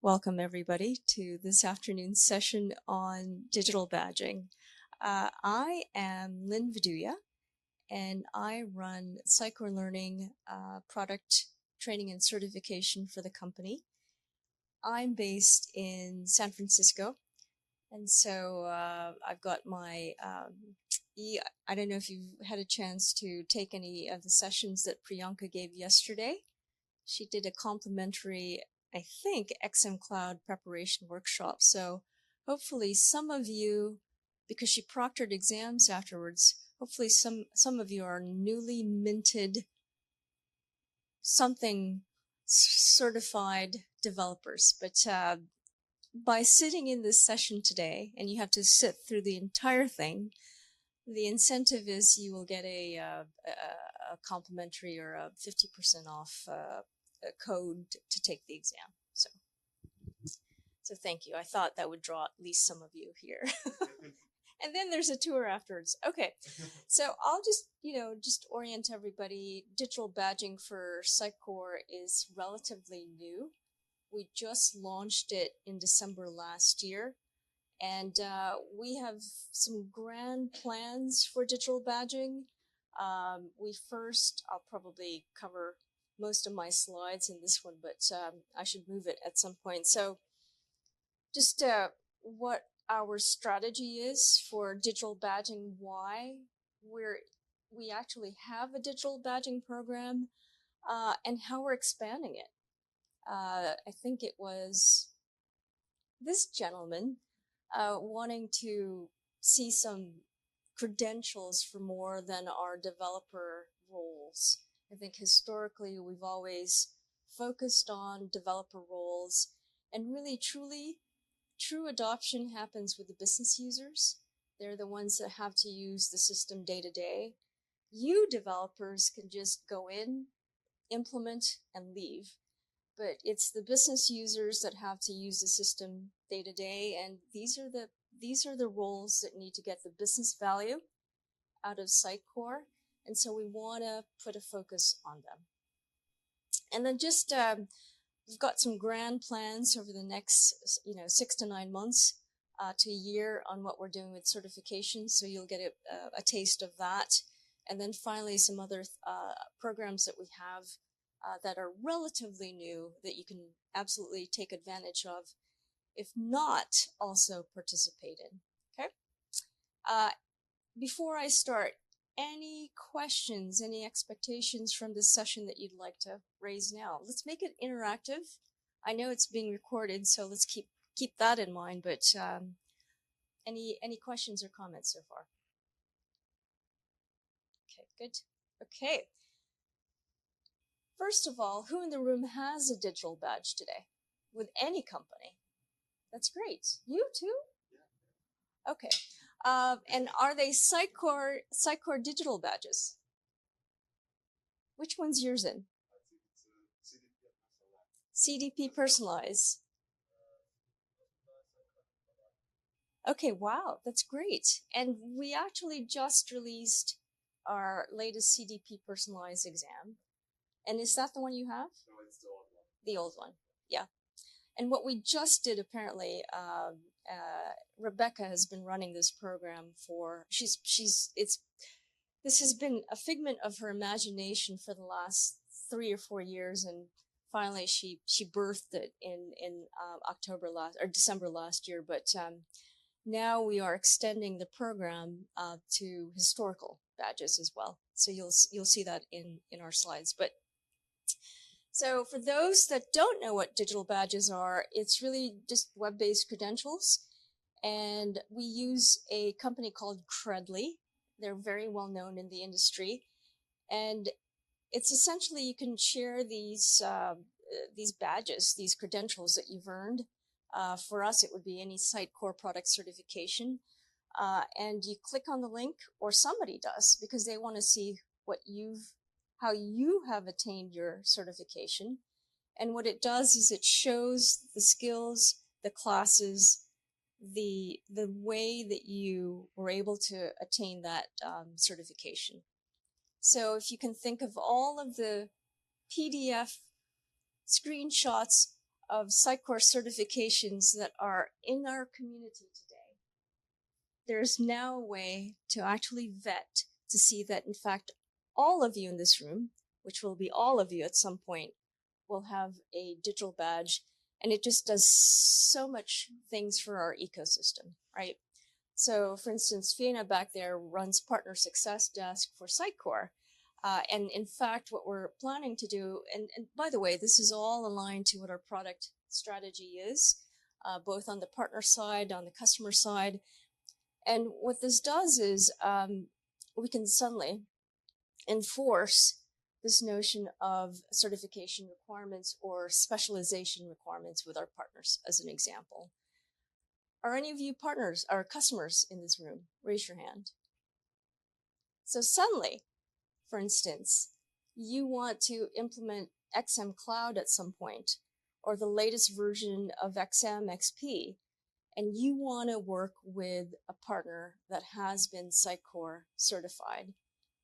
Welcome, everybody, to this afternoon's session on digital badging. I am Lynn Viduya, and I run Sitecore Learning product training and certification for the company. I'm based in San Francisco, and so I've got my I don't know if you've had a chance to take any of the sessions that Priyanka gave yesterday. She did a complimentary, I think, XM Cloud preparation workshop. So hopefully some of you, because she proctored exams afterwards, hopefully some of you are newly minted something certified developers. But by sitting in this session today, and you have to sit through the entire thing, the incentive is you will get a complimentary or a 50% off a code to take the exam. So thank you. I thought that would draw at least some of you here. And then there's a tour afterwards. Okay. So I'll just orient everybody. Digital badging for Sitecore is relatively new. We just launched it in December last year. And we have some grand plans for digital badging. I'll probably cover most of my slides in this one, but I should move it at some point. So just what our strategy is for digital badging, why we actually have a digital badging program, and how we're expanding it. I think it was this gentleman wanting to see some credentials for more than our developer roles. I think historically we've always focused on developer roles, and really true adoption happens with the business users. They're the ones that have to use the system day to day. You developers can just go in, implement, and leave. But it's the business users that have to use the system day to day, and these are the roles that need to get the business value out of Sitecore, and so we want to put a focus on them. And then just we've got some grand plans over the next 6 to 9 months to a year on what we're doing with certification, so you'll get a taste of that. And then finally some other programs that we have that are relatively new that you can absolutely take advantage of, if not also participate in. Okay. Before I start, any questions, any expectations from this session that you'd like to raise now? Let's make it interactive. I know it's being recorded, so let's keep that in mind. But any questions or comments so far? Okay, good. Okay. First of all, who in the room has a digital badge today with any company? That's great. You too? Yeah. Okay. And are they Sitecore digital badges? Which one's yours in? CDP personalized. Okay, wow, that's great. And we actually just released our latest CDP personalized exam. And is that the one you have? No, it's the old one. The old one, yeah. And what we just did, apparently, Rebecca has been running this program for, this has been a figment of her imagination for the last 3 or 4 years, and finally she birthed it in December last year. But now we are extending the program to historical badges as well. So you'll see that in our slides. But so for those that don't know what digital badges are, it's really just web-based credentials. And we use a company called Credly. They're very well known in the industry. And it's essentially, you can share these badges, these credentials that you've earned. For us, it would be any Sitecore product certification. And you click on the link, or somebody does, because they want to see how you have attained your certification. And what it does is it shows the skills, the classes, the way that you were able to attain that certification. So if you can think of all of the PDF screenshots of Sitecore certifications that are in our community today, there's now a way to actually vet to see that, in fact, all of you in this room, which will be all of you at some point, will have a digital badge. And it just does so much things for our ecosystem, right? So, for instance, Fiona back there runs Partner Success Desk for Sitecore. And in fact, what we're planning to do, and by the way, this is all aligned to what our product strategy is, both on the partner side, on the customer side. And what this does is we can suddenly enforce this notion of certification requirements or specialization requirements with our partners, as an example. Are any of you partners or customers in this room? Raise your hand. So suddenly, for instance, you want to implement XM Cloud at some point, or the latest version of XM XP, and you want to work with a partner that has been Sitecore certified.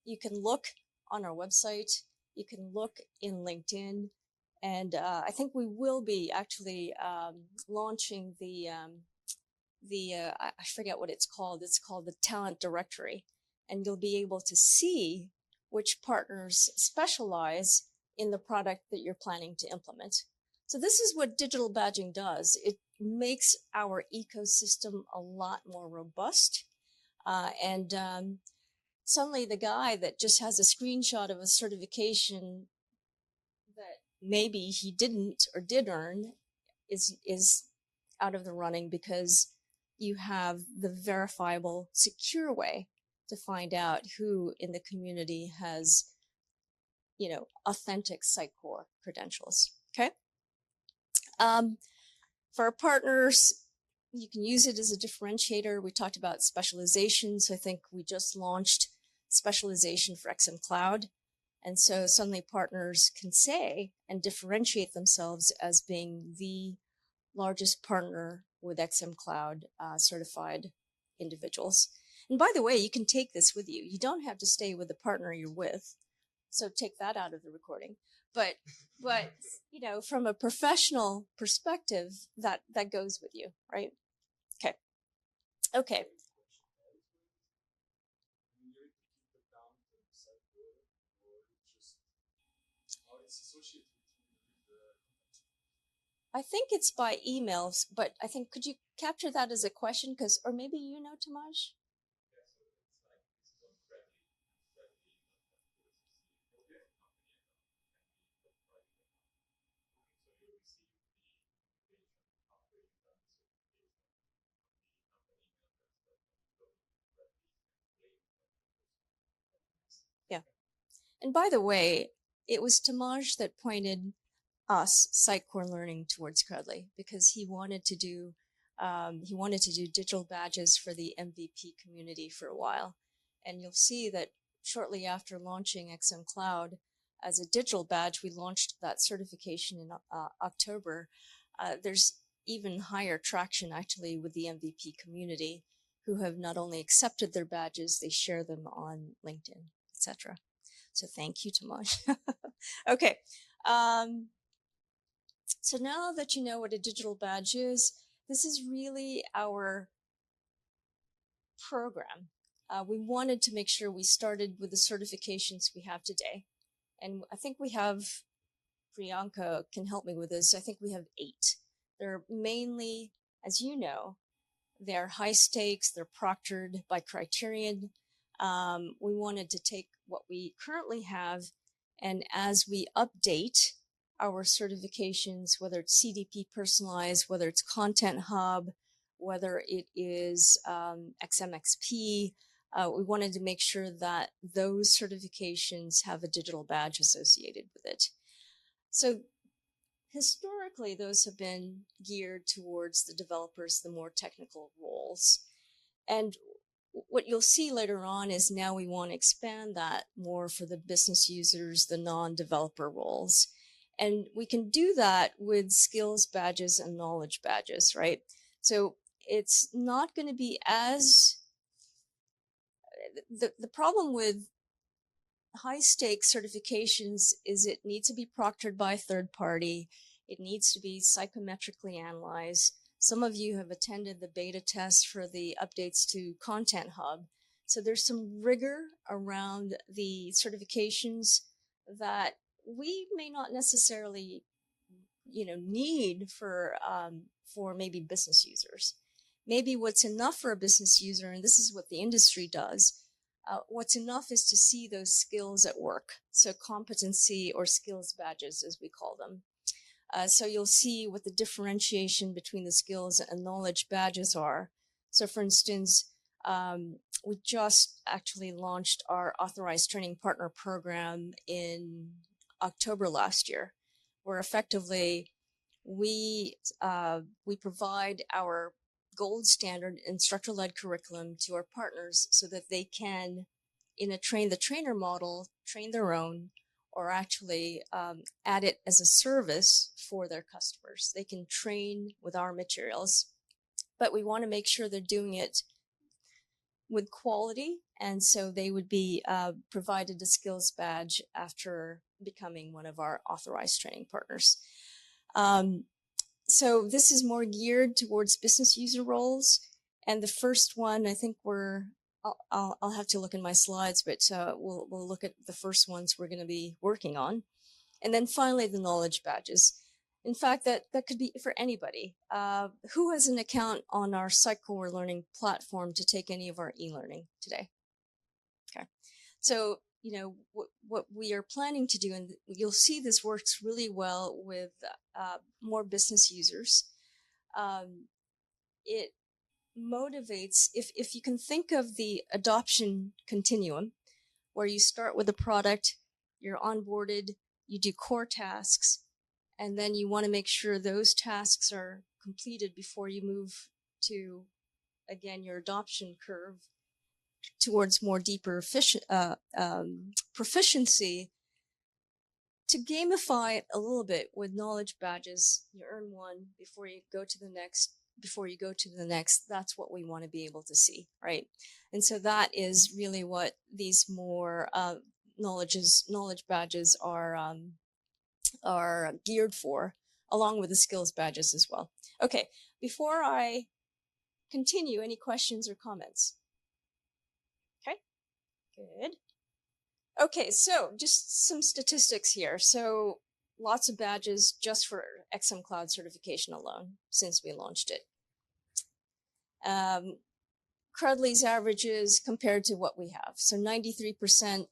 You can look on our website, you can look in LinkedIn, and I think we will be actually launching I forget what it's called. It's called the Talent Directory, and you'll be able to see which partners specialize in the product that you're planning to implement. So this is what digital badging does. It makes our ecosystem a lot more robust. Suddenly the guy that just has a screenshot of a certification that maybe he didn't or did earn is out of the running, because you have the verifiable, secure way to find out who in the community has, authentic Sitecore credentials. Okay. For our partners, you can use it as a differentiator. We talked about specialization. So I think we just launched specialization for XM Cloud. And so suddenly partners can say and differentiate themselves as being the largest partner with XM Cloud certified individuals. And by the way, you can take this with you. You don't have to stay with the partner you're with. So take that out of the recording. But from a professional perspective, that goes with you, right? Okay. I think it's by emails, but I think, could you capture that as a question? Or maybe Tamaj? Yeah. And by the way, it was Tamaj that pointed us, Sitecore Learning, towards Credly, because he wanted to do digital badges for the MVP community for a while. And you'll see that shortly after launching XM Cloud as a digital badge, we launched that certification in October. There's even higher traction actually with the MVP community, who have not only accepted their badges, they share them on LinkedIn, etc. So thank you, Tamaj. Okay. So now that you know what a digital badge is, this is really our program. We wanted to make sure we started with the certifications we have today. And I think we have, Priyanka can help me with this, I think we have 8. They're mainly, as you know, they're high stakes, they're proctored by criterion. We wanted to take what we currently have, and as we update our certifications, whether it's CDP personalized, whether it's Content Hub, whether it is XMXP, we wanted to make sure that those certifications have a digital badge associated with it. So historically, those have been geared towards the developers, the more technical roles. And what you'll see later on is now we want to expand that more for the business users, the non-developer roles. And we can do that with skills badges and knowledge badges, right? So it's not going to be as, the problem with high stakes certifications is it needs to be proctored by a third party. It needs to be psychometrically analyzed. Some of you have attended the beta test for the updates to Content Hub. So there's some rigor around the certifications that we may not necessarily, need for maybe business users. Maybe what's enough for a business user, and this is what the industry does, what's enough is to see those skills at work. So competency or skills badges, as we call them. So you'll see what the differentiation between the skills and knowledge badges are. So for instance, we just actually launched our authorized training partner program in October last year, where effectively we provide our gold standard instructor-led curriculum to our partners so that they can, in a train-the-trainer model, train their own, or actually add it as a service for their customers. They can train with our materials, but we want to make sure they're doing it with quality, and so they would be provided a skills badge after becoming one of our authorized training partners. So this is more geared towards business user roles, and the first one, I think I'll have to look in my slides, but we'll look at the first ones we're going to be working on. And then finally, the knowledge badges. In fact, that could be for anybody. Who has an account on our Sitecore learning platform to take any of our e-learning today? Okay. So, what we are planning to do, and you'll see this works really well with more business users. It motivates, if you can think of the adoption continuum, where you start with a product, you're onboarded, you do core tasks, and then you want to make sure those tasks are completed before you move to, again, your adoption curve towards more deeper proficiency. To gamify it a little bit with knowledge badges, you earn one before you go to the next, that's what we want to be able to see, right? And so that is really what these more knowledge badges are geared for, along with the skills badges as well. Okay, before I continue, any questions or comments? Okay, good. Okay, so just some statistics here. So lots of badges just for XM Cloud certification alone since we launched it. Crudley's averages compared to what we have. So 93%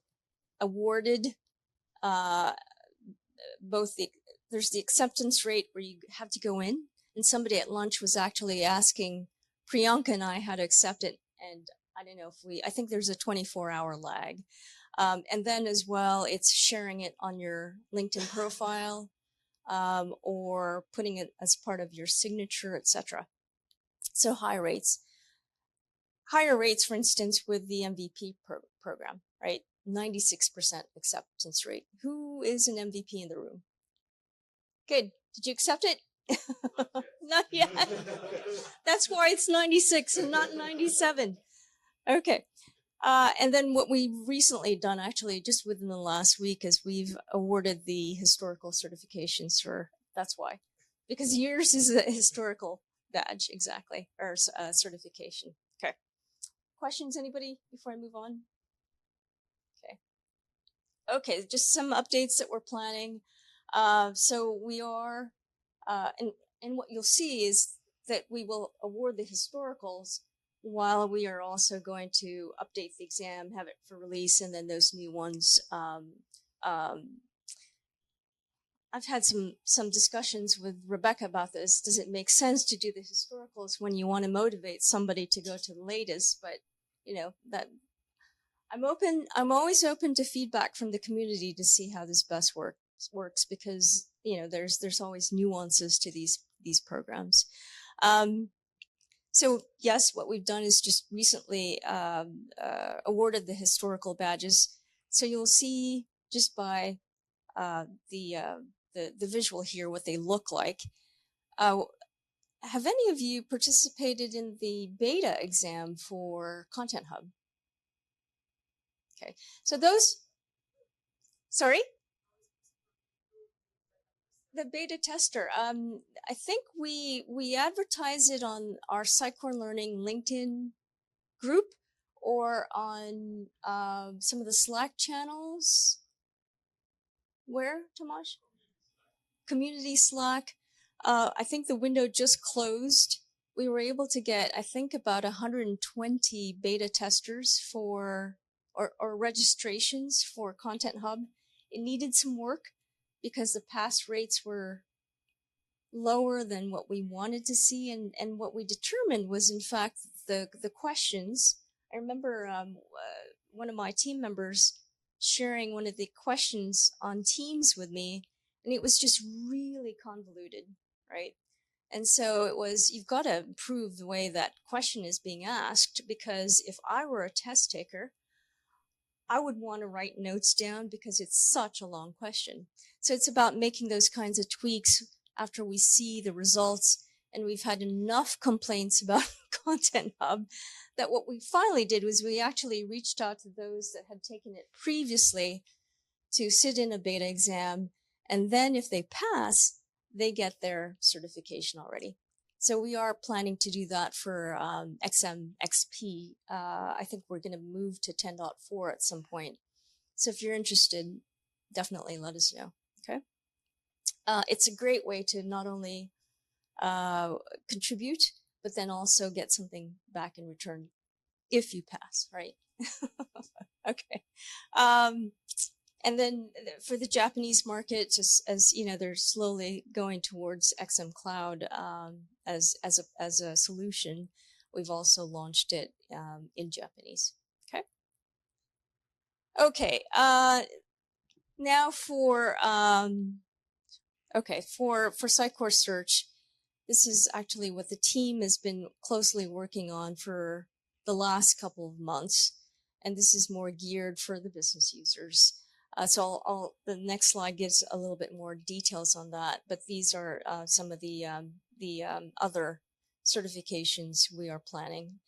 awarded, there's the acceptance rate where you have to go in, and somebody at lunch was actually asking Priyanka and I how to accept it, and I don't know I think there's a 24-hour lag. And then as well, it's sharing it on your LinkedIn profile, or putting it as part of your signature, etc. So higher rates, for instance, with the MVP program, right? 96% acceptance rate. Who is an MVP in the room? Good. Did you accept it? Not yet. That's why it's 96 and not 97. Okay. And then what we've recently done, actually, just within the last week, is we've awarded the historical certifications for, that's why. Because yours is a historical badge, exactly, or certification. Okay. Questions, anybody, before I move on? Okay, just some updates that we're planning. So we are, and what you'll see is that we will award the historicals while we are also going to update the exam, have it for release, and then those new ones. I've had some discussions with Rebecca about this. Does it make sense to do the historicals when you want to motivate somebody to go to the latest? But that I'm always open to feedback from the community to see how this best works, because there's always nuances to these programs. So yes, what we've done is just recently awarded the historical badges. So you'll see just by the visual here what they look like. Have any of you participated in the beta exam for Content Hub? Okay, so sorry? The beta tester. I think we advertise it on our Sitecore Learning LinkedIn group or on some of the Slack channels. Where, Tomasz? Community Slack. I think the window just closed. We were able to get, I think, about 120 beta testers for or registrations for Content Hub. It needed some work because the pass rates were lower than what we wanted to see, and what we determined was, in fact, the questions. I remember one of my team members sharing one of the questions on Teams with me, and it was just really convoluted, right? And so it was, you've got to improve the way that question is being asked, because if I were a test taker, I would want to write notes down because it's such a long question. So it's about making those kinds of tweaks after we see the results. And we've had enough complaints about Content Hub that what we finally did was we actually reached out to those that had taken it previously to sit in a beta exam. And then if they pass, they get their certification already. So we are planning to do that for XMXP. I think we're going to move to 10.4 at some point. So if you're interested, definitely let us know. Okay. It's a great way to not only contribute, but then also get something back in return if you pass, right? Okay. And then for the Japanese market, just as you know, they're slowly going towards XM Cloud as a solution. We've also launched it in Japanese. Okay. Okay. Now for Sitecore Search, this is actually what the team has been closely working on for the last couple of months, and this is more geared for the business users. So the next slide gives a little bit more details on that, but these are some of the other certifications we are planning.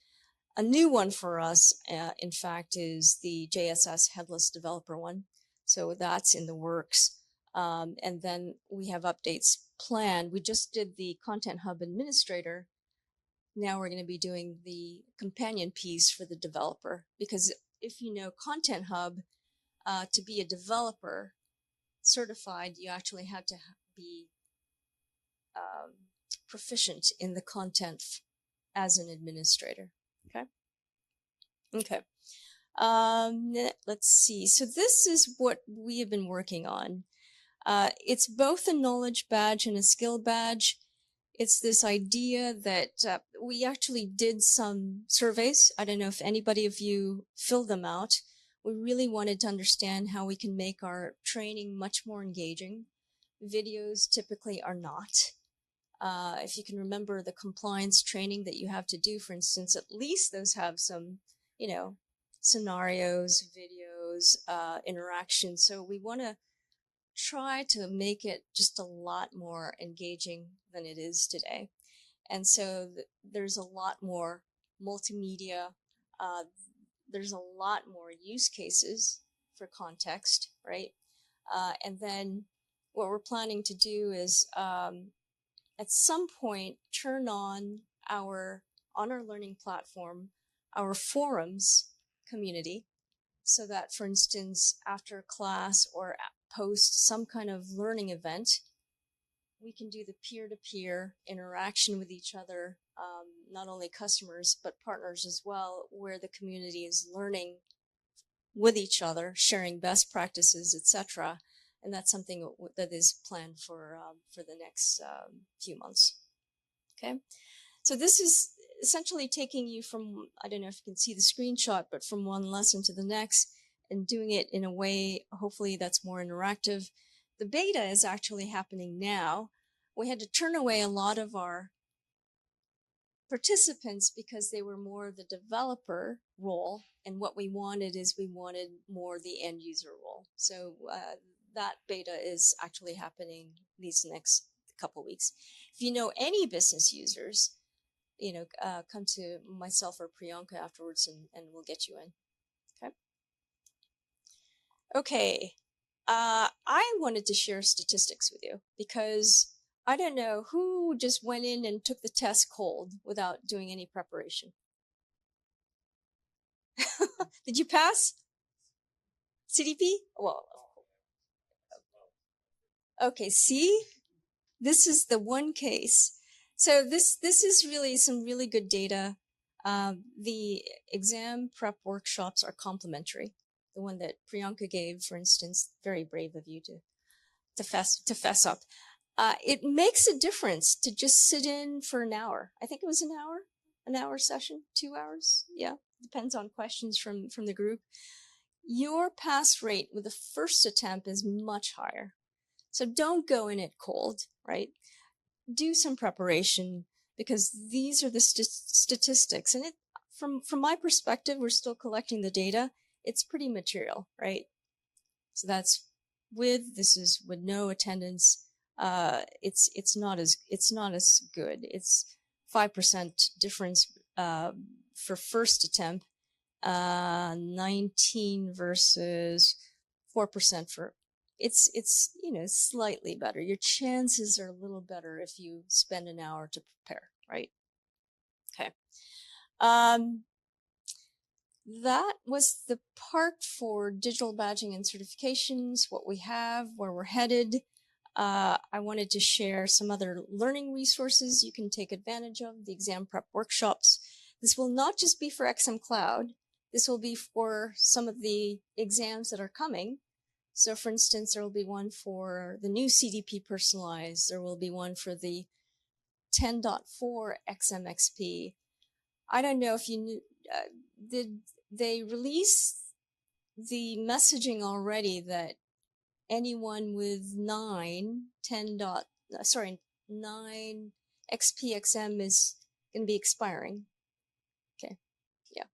A new one for us, in fact, is the JSS Headless Developer one. So that's in the works. And then we have updates planned. We just did the Content Hub Administrator. Now we're going to be doing the companion piece for the developer, because if you know Content Hub, to be a developer certified, you actually have to be proficient in the content as an administrator. Okay. Okay. Let's see. So this is what we have been working on. It's both a knowledge badge and a skill badge. It's this idea that we actually did some surveys. I don't know if anybody of you filled them out. We really wanted to understand how we can make our training much more engaging. Videos typically are not. If you can remember the compliance training that you have to do, for instance, at least those have some, scenarios, videos, interaction. So we want to try to make it just a lot more engaging than it is today. And so there's a lot more multimedia. There's a lot more use cases for context, right? And then what we're planning to do is at some point turn on our learning platform, our forums community, so that, for instance, after class or post some kind of learning event, we can do the peer-to-peer interaction with each other, not only customers, but partners as well, where the community is learning with each other, sharing best practices, etc. And that's something that is planned for the next few months. Okay, so this is essentially taking you from, I don't know if you can see the screenshot, but from one lesson to the next, and doing it in a way, hopefully, that's more interactive. The beta is actually happening now. We had to turn away a lot of our participants because they were more the developer role, and what we wanted is we wanted more the end user role. So that beta is actually happening these next couple weeks. If you know any business users, come to myself or Priyanka afterwards, and we'll get you in. Okay. Okay. I wanted to share statistics with you because I don't know who just went in and took the test cold without doing any preparation. Did you pass CDP? Well, okay, see? This is the one case. So this is really some really good data. The exam prep workshops are complimentary. The one that Priyanka gave, for instance, very brave of you to fess up. It makes a difference to just sit in for an hour. I think it was an hour session, 2 hours. Yeah, depends on questions from the group. Your pass rate with the first attempt is much higher. So don't go in it cold, right? Do some preparation because these are the statistics, and from my perspective, we're still collecting the data. It's pretty material, right? So this is with no attendance. It's not as good. It's 5% difference for first attempt, 19 versus 4% for. It's slightly better. Your chances are a little better if you spend an hour to prepare, right? Okay. That was the part for digital badging and certifications, what we have, where we're headed. I wanted to share some other learning resources you can take advantage of, the exam prep workshops. This will not just be for XM Cloud. This will be for some of the exams that are coming. So for instance, there will be one for the new CDP personalized. There will be one for the 10.4 XMXP. I don't know if you knew, did they release the messaging already that anyone with 9 XPXM is going to be expiring? Okay, yeah.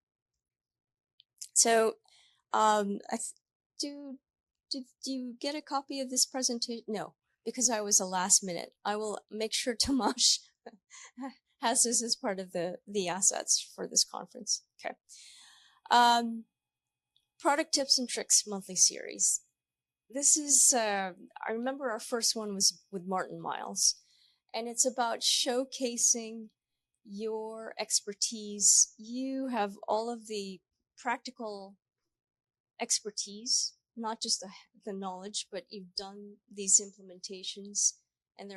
So, did you get a copy of this presentation? No, because I was a last minute. I will make sure Tomasz has this as part of the assets for this conference. Okay. Product tips and tricks monthly series. This is, I remember our first one was with Martin Miles, and it's about showcasing your expertise. You have all of the practical expertise, not just the knowledge, but you've done these implementations, and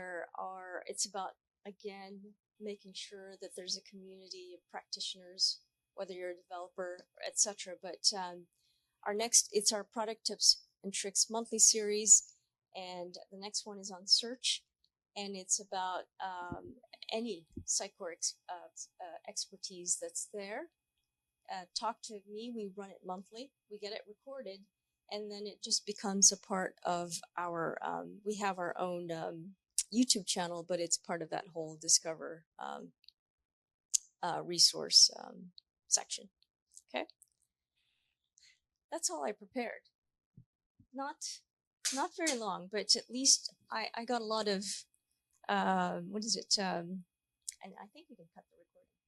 it's about, again, making sure that there's a community of practitioners, whether you're a developer, etc. But it's our product tips and tricks monthly series, and the next one is on search, and it's about any Sitecore expertise that's there. Talk to me. We run it monthly. We get it recorded, and then it just becomes a part of our. We have our own YouTube channel, but it's part of that whole Discover resource section. Okay, that's all I prepared. Not very long, but at least I got a lot of what is it? And I think we can cut the recording.